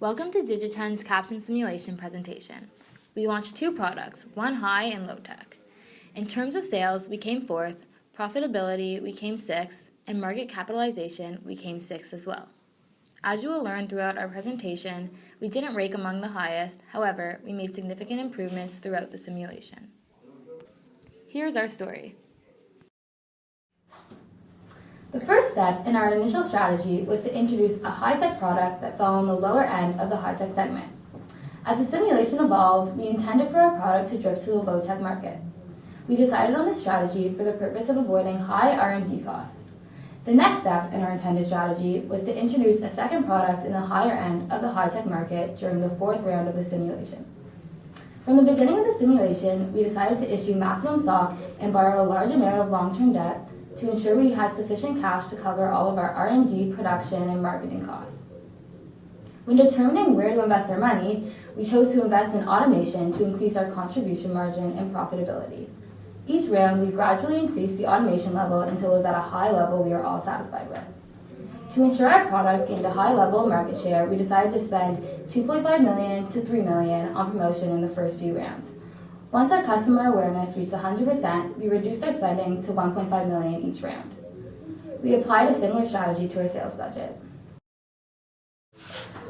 Welcome to Group10's Capsim simulation presentation. We launched two products, one high and low tech. In terms of sales, we came fourth, profitability, we came sixth, and market capitalization, we came sixth as well. As you will learn throughout our presentation, we didn't rank among the highest, however, we made significant improvements throughout the simulation. Here's our story. The first step in our initial strategy was to introduce a high-tech product that fell on the lower end of the high-tech segment. As the simulation evolved, we intended for our product to drift to the low-tech market. We decided on this strategy for the purpose of avoiding high R&D costs. The next step in our intended strategy was to introduce a second product in the higher end of the high-tech market during the fourth round of the simulation. From the beginning of the simulation, we decided to issue maximum stock and borrow a large amount of long-term debt to ensure we had sufficient cash to cover all of our R&D, production, and marketing costs. When determining where to invest our money, we chose to invest in automation to increase our contribution margin and profitability. Each round, we gradually increased the automation level until it was at a high level we were all satisfied with. To ensure our product gained a high level of market share, we decided to spend $2.5 million to $3 million on promotion in the first few rounds. Once our customer awareness reached 100%, we reduced our spending to $1.5 million each round. We applied a similar strategy to our sales budget.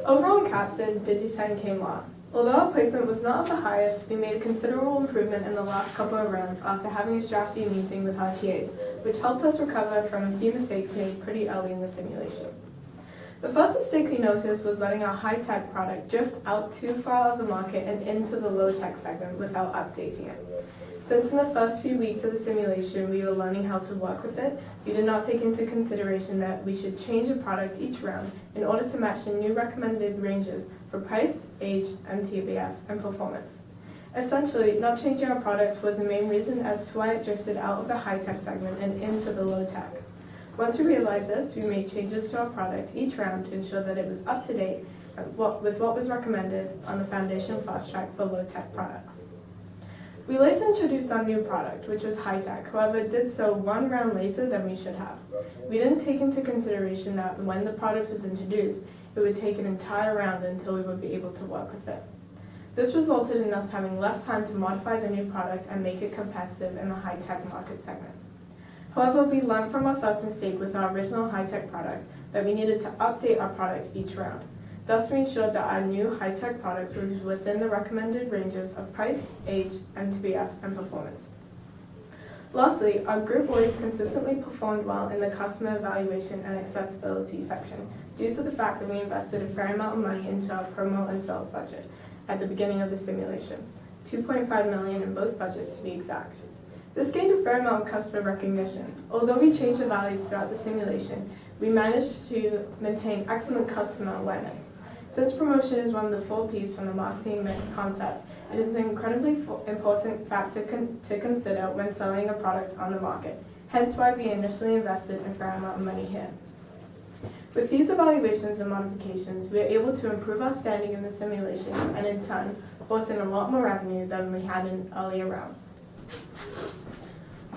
Overall in Capsim, Group10 came last. Although our placement was not of the highest, we made a considerable improvement in the last couple of rounds after having a strategy meeting with our TAs, which helped us recover from a few mistakes made pretty early in the simulation. The first mistake we noticed was letting our high-tech product drift out too far out of the market and into the low-tech segment without updating it. Since in the first few weeks of the simulation we were learning how to work with it, we did not take into consideration that we should change the product each round in order to match the new recommended ranges for price, age, MTBF, and performance. Essentially, not changing our product was the main reason as to why it drifted out of the high-tech segment and into the low-tech. Once we realized this, we made changes to our product each round to ensure that it was up to date with what was recommended on the foundation fast track for low-tech products. We later introduced our new product, which was high-tech, however it did so one round later than we should have. We didn't take into consideration that when the product was introduced, it would take an entire round until we would be able to work with it. This resulted in us having less time to modify the new product and make it competitive in the high-tech market segment. However, we learned from our first mistake with our original high-tech product that we needed to update our product each round. Thus, we ensured that our new high-tech product was within the recommended ranges of price, age, MTBF, and performance. Lastly, our group always consistently performed well in the customer evaluation and accessibility section due to the fact that we invested a fair amount of money into our promo and sales budget at the beginning of the simulation, $2.5 million in both budgets to be exact. This gained a fair amount of customer recognition. Although we changed the values throughout the simulation, we managed to maintain excellent customer awareness. Since promotion is one of the 4 Ps from the marketing mix concept, it is an incredibly important factor to consider when selling a product on the market, hence why we initially invested a fair amount of money here. With these evaluations and modifications, we are able to improve our standing in the simulation and in turn, brought in a lot more revenue than we had in earlier rounds.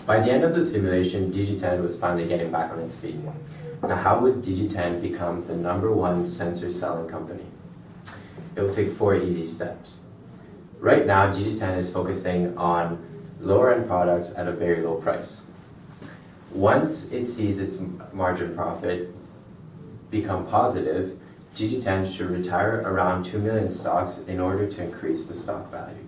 By the end of the simulation, Group10 was finally getting back on its feet. Now, how would Group10 become the #1 sensor selling company? It will take 4 easy steps. Right now, Group10 is focusing on lower-end products at a very low price. Once it sees its margin profit become positive, Group10 should retire around 2 million stocks in order to increase the stock value.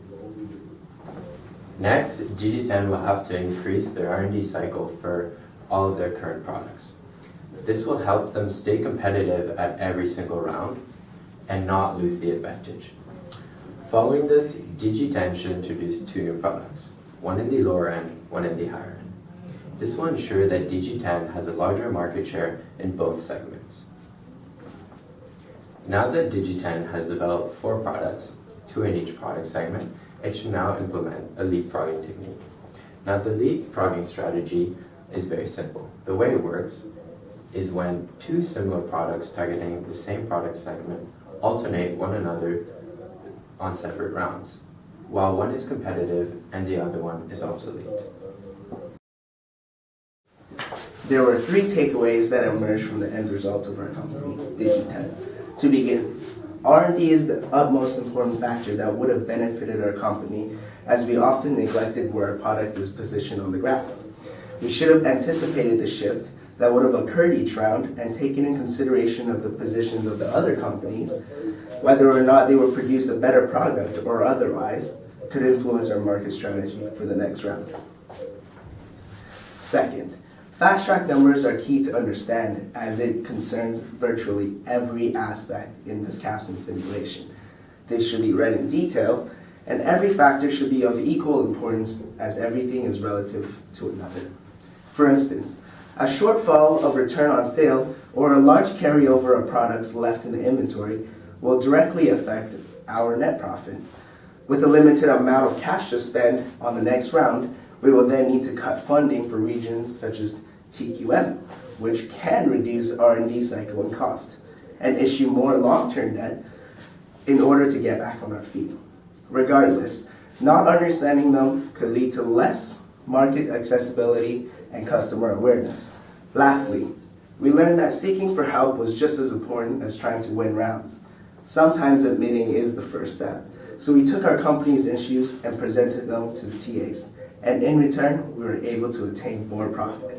Next, Group10 will have to increase their R&D cycle for all of their current products. This will help them stay competitive at every single round and not lose the advantage. Following this, Group10 should introduce 2 new products, one in the lower end, one in the higher end. This will ensure that Group10 has a larger market share in both segments. Now that Group10 has developed 4 products, 2 in each product segment, it should now implement a leapfrogging technique. Now, the leapfrogging strategy is very simple. The way it works is when 2 similar products targeting the same product segment alternate one another on separate rounds, while one is competitive and the other one is obsolete. There were 3 takeaways that emerged from the end result of our company, Group10. To begin, R&D is the utmost important factor that would have benefited our company, as we often neglected where our product is positioned on the graph. We should have anticipated the shift that would have occurred each round and taken in consideration of the positions of the other companies, whether or not they would produce a better product or otherwise, could influence our market strategy for the next round. Second, fast track numbers are key to understand as it concerns virtually every aspect in this Capsim simulation. They should be read in detail, and every factor should be of equal importance as everything is relative to another. For instance, a shortfall of return on sale or a large carryover of products left in the inventory will directly affect our net profit. With a limited amount of cash to spend on the next round, we will then need to cut funding for regions such as TQM, which can reduce R&D cycle and cost, and issue more long-term debt in order to get back on our feet. Regardless, not understanding them could lead to less market accessibility and customer awareness. Lastly, we learned that seeking for help was just as important as trying to win rounds. Sometimes admitting is the first step. So we took our company's issues and presented them to the TAs, and in return, we were able to attain more profit.